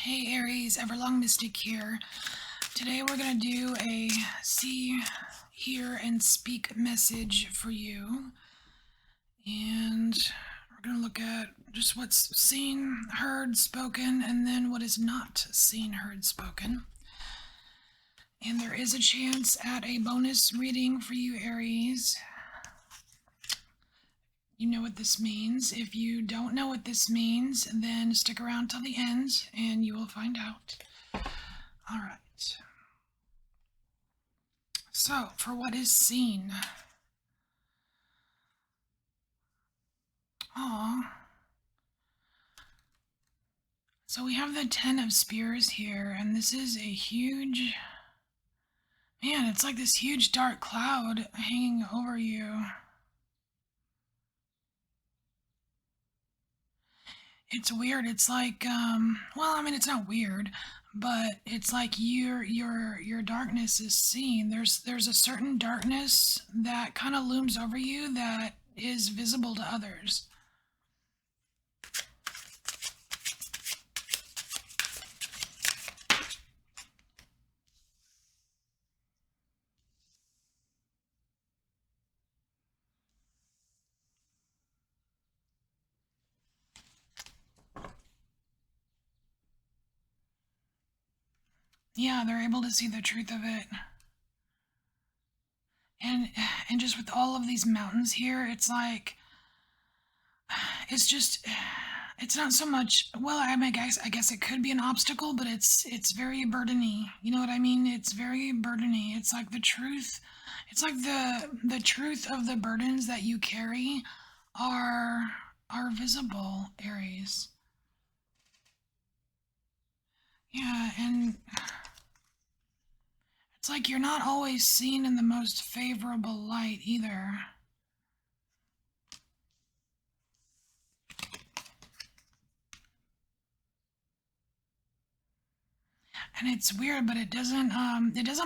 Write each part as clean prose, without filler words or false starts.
Hey Aries, Everlong Mystic here. Today we're going to do a see, hear, and speak message for you. And we're going to look at just what's seen, heard, spoken, and then what is not seen, heard, spoken. And there is a chance at a bonus reading for you, Aries. You know what this means. If you don't know what this means, then stick around till the end and you will find out. All right. So, for what is seen. Aw. So we have the Ten of Spears here, and this is a huge... Man, it's like this huge dark cloud hanging over you. It's weird. It's like, well, I mean, it's not weird, but it's like your darkness is seen. There's a certain darkness that kind of looms over you that is visible to others. Yeah, they're able to see the truth of it. And just with all of these mountains here, it's like, it's just, it's not so much, well, I mean, I guess it could be an obstacle, but it's very burdeny. You know what I mean? It's very burdeny. It's like the truth. It's like the truth of the burdens that you carry are visible, Aries. Yeah, and it's like you're not always seen in the most favorable light either. And it's weird, but it doesn't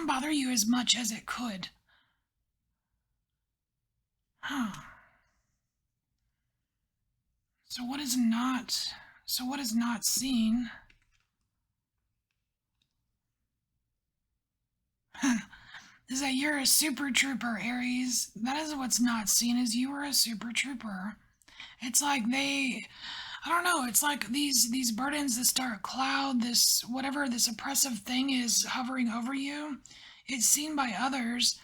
bother you as much as it could. Huh. So what is not seen? Is that you're a super trooper, Aries. That is what's not seen, is you are a super trooper. It's like I don't know, it's like these burdens, this dark cloud, this whatever this oppressive thing is hovering over you. It's seen by others,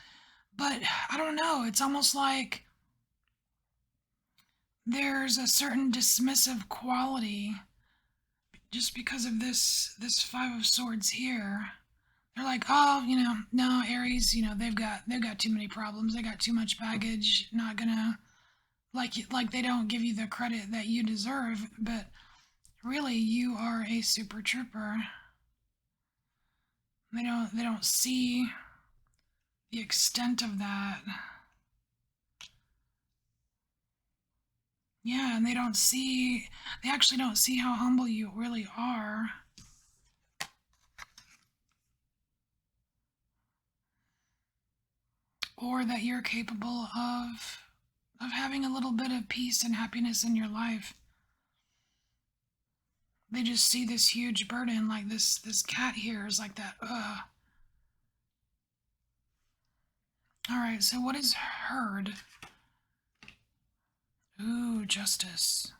but I don't know, it's almost like there's a certain dismissive quality just because of this Five of Swords here. They're like, oh, no, Aries, they've got too many problems. They got too much baggage. Not gonna like they don't give you the credit that you deserve. But really, you are a super trooper. They don't see the extent of that. Yeah, and they actually don't see how humble you really are. Or that you're capable of having a little bit of peace and happiness in your life. They just see this huge burden, like this cat here is like that. Ugh. All right, so what is heard? Ooh, justice.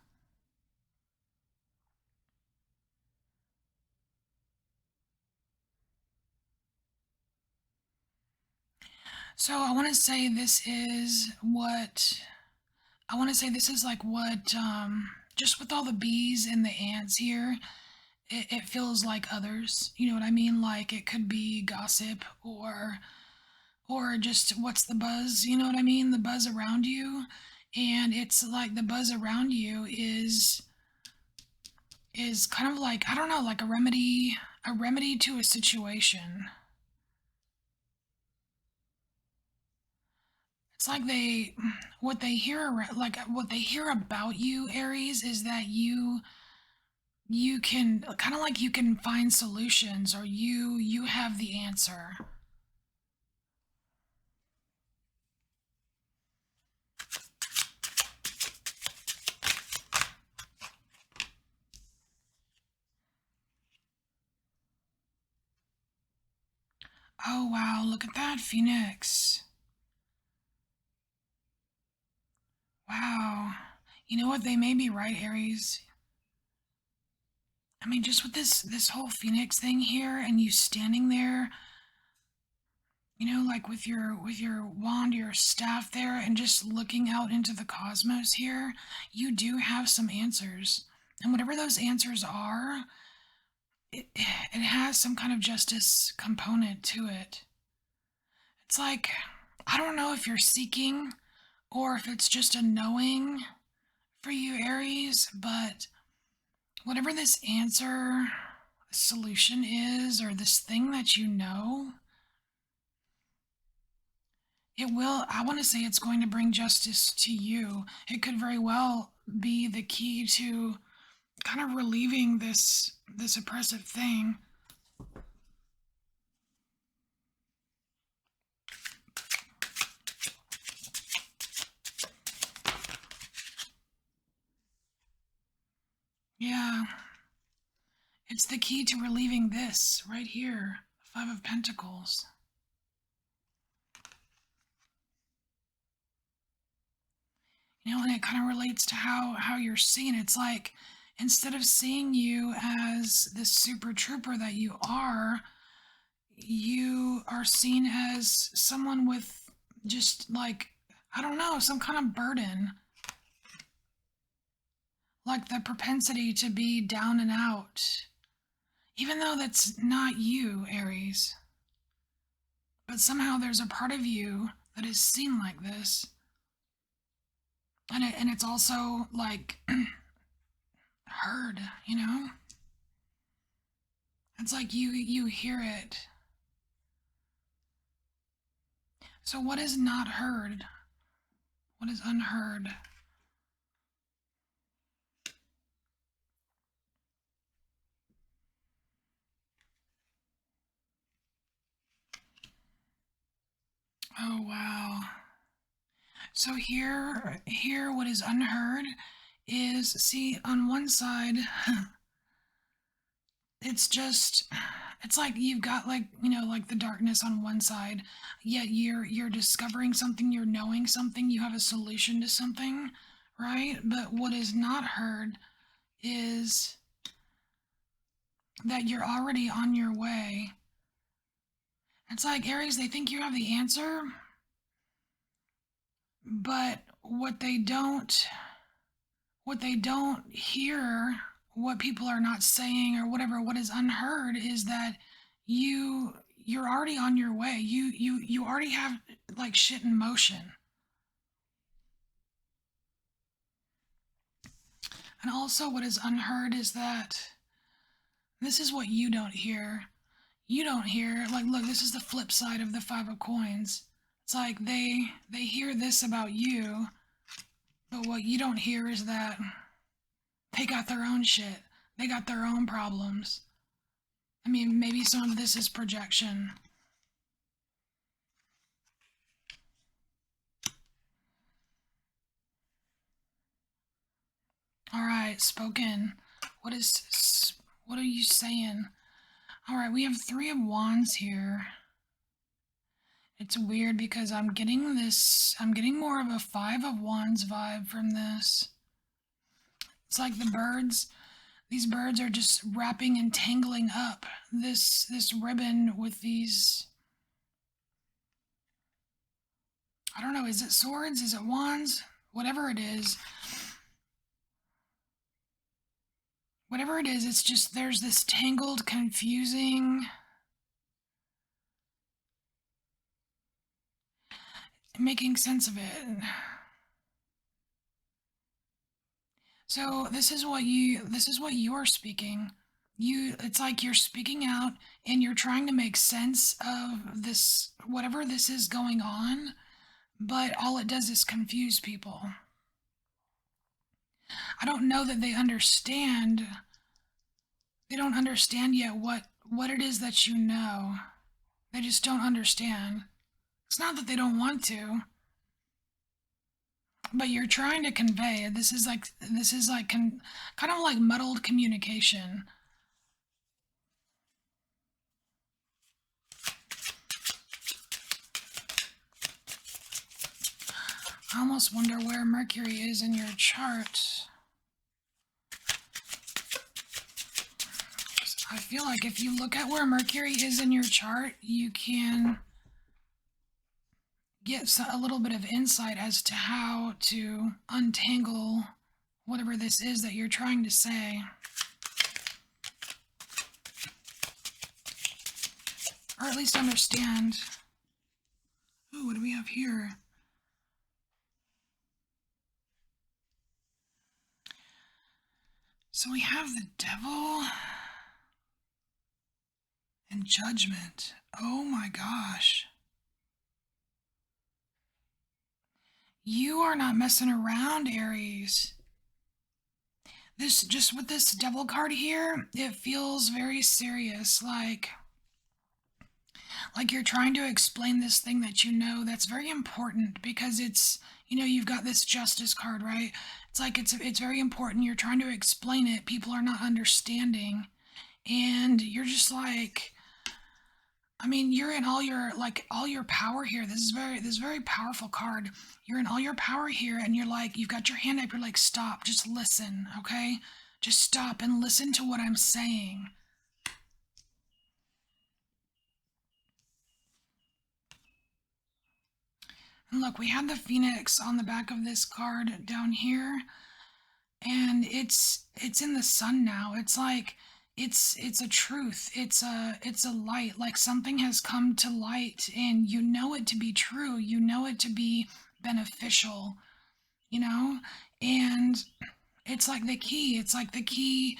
So I want to say this is like what, just with all the bees and the ants here, it feels like others. You know what I mean? Like it could be gossip or just what's the buzz? You know what I mean? The buzz around you. And it's like the buzz around you is kind of like, I don't know, like a remedy to a situation. It's like what they hear, like what they hear about you, Aries, is that you can kind of like you can find solutions, or you have the answer. Oh, wow, look at that, Phoenix. Wow. You know what? They may be right, Aries. I mean, just with this whole Phoenix thing here and you standing there, like with your wand, your staff there, and just looking out into the cosmos here, you do have some answers. And whatever those answers are, it has some kind of justice component to it. It's like, I don't know if you're seeking or if it's just a knowing for you, Aries, but whatever this answer solution is, or this thing that you know, it will, I want to say it's going to bring justice to you. It could very well be the key to kind of relieving this oppressive thing. Yeah, it's the key to relieving this right here, Five of Pentacles. And it kind of relates to how you're seen. It's like, instead of seeing you as this super trooper that you are seen as someone with just like, I don't know, some kind of burden. Like the propensity to be down and out. Even though that's not you, Aries. But somehow there's a part of you that is seen like this. And it's also like heard, It's like you hear it. So what is not heard? What is unheard? Oh wow. So here what is unheard is, see, on one side it's like you've got, like, like the darkness on one side, yet you're discovering something, you're knowing something, you have a solution to something, right? But what is not heard is that you're already on your way. It's like, Aries, they think you have the answer, but what they don't hear, what people are not saying, or whatever, what is unheard is that you're already on your way. You already have like shit in motion. And also what is unheard is that this is what you don't hear. You don't hear, like, look, this is the flip side of the Five of Coins. It's like they hear this about you, but what you don't hear is that they got their own shit. They got their own problems. I mean, maybe some of this is projection. All right, spoken. What are you saying? All right, we have Three of Wands here. It's weird because I'm getting more of a Five of Wands vibe from this. It's like these birds are just wrapping and tangling up this ribbon with these, I don't know, is it swords? Is it wands? Whatever it is. Whatever it is, it's just, there's this tangled, confusing, making sense of it. So this is what you're speaking. It's like you're speaking out and you're trying to make sense of this, whatever this is going on, but all it does is confuse people. I don't know that they understand. They don't understand yet what it is that you know. They just don't understand. It's not that they don't want to, but you're trying to convey. This is like kind of like muddled communication. I almost wonder where Mercury is in your chart. I feel like if you look at where Mercury is in your chart, you can get a little bit of insight as to how to untangle whatever this is that you're trying to say. Or at least understand. Ooh, what do we have here? So we have the Devil and Judgment. Oh my gosh. You are not messing around, Aries. This, just with this Devil card here, it feels very serious, like you're trying to explain this thing that you know that's very important, because it's, you know, you've got this Justice card, right? It's like it's very important. You're trying to explain it. People are not understanding, and you're just like, I mean, you're in all your power here. This is very powerful card. You're in all your power here, and you're like, you've got your hand up. You're like, stop, just listen, okay? Just stop and listen to what I'm saying. And look, we have the Phoenix on the back of this card down here, and it's in the sun now. It's like it's a truth. It's a light. Like something has come to light, and you know it to be true. You know it to be beneficial, you know? And it's like the key. It's like the key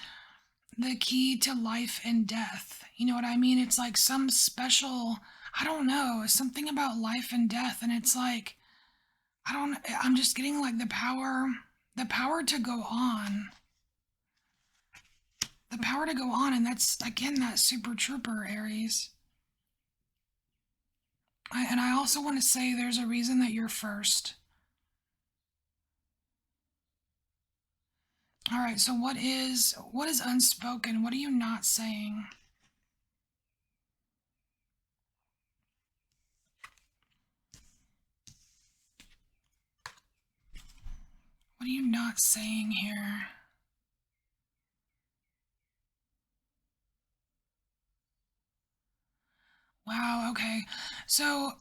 to life and death. You know what I mean? It's like some special, I don't know, something about life and death, and it's like, I'm just getting like the power to go on. The power to go on, and that's, again, that Super Trooper, Aries. And I also want to say there's a reason that you're first. All right, so what is unspoken? What are you not saying? What are you not saying here? Wow, okay. So,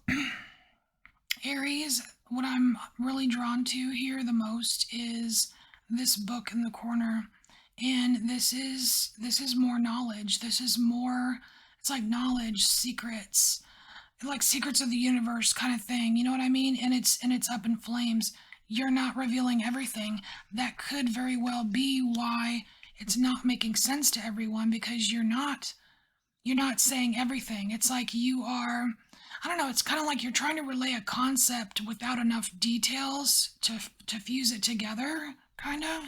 Aries, what I'm really drawn to here the most is this book in the corner. And this is more knowledge. This is more, it's like knowledge, secrets, like secrets of the universe kind of thing. You know what I mean? And it's up in flames. You're not revealing everything. That could very well be why it's not making sense to everyone, because you're not saying everything. It's like you are, I don't know, it's kind of like you're trying to relay a concept without enough details to fuse it together, kind of.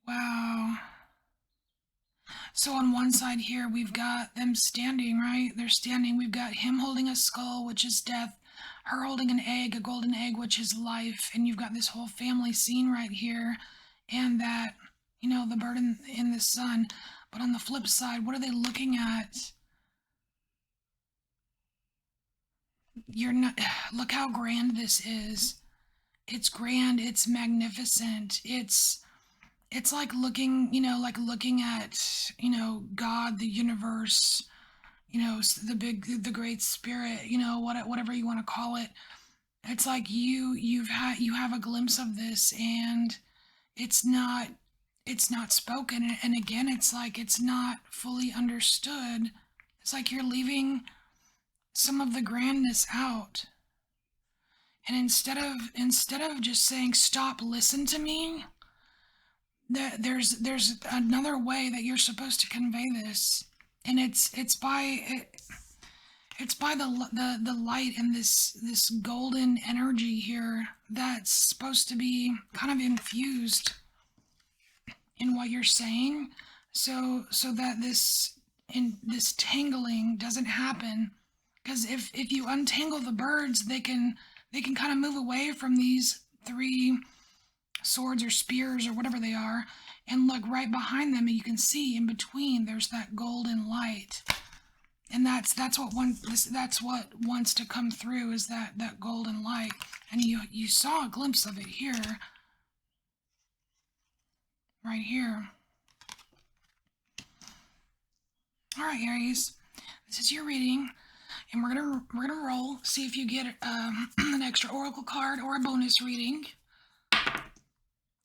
Wow. So on one side here, we've got them standing, right? They're standing. We've got him holding a skull, which is death, her holding an egg, a golden egg, which is life, and you've got this whole family scene right here, and that, you know, the bird in the sun. But on the flip side, what are they looking at? You're not, look how grand this is. It's grand, it's magnificent, it's like looking, you know, like looking at, you know, God, the universe, you know, the great spirit, you know, whatever you want to call it. It's like you have a glimpse of this, and it's not spoken. And again, it's like it's not fully understood. It's like you're leaving some of the grandness out. And instead of just saying stop, listen to me, there's another way that you're supposed to convey this, and it's by the light and this golden energy here that's supposed to be kind of infused in what you're saying, so that this tangling doesn't happen. Because if you untangle the birds, they can kind of move away from these three swords or spears or whatever they are, and look right behind them, and you can see in between there's that golden light. And that's what wants to come through, is that golden light. And you saw a glimpse of it here, right here. All right, Aries, this is your reading, and we're gonna roll, see if you get an extra oracle card or a bonus reading.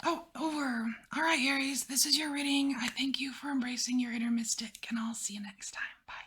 Oh, over. All right, Aries, this is your reading. I thank you for embracing your inner mystic, and I'll see you next time. Bye.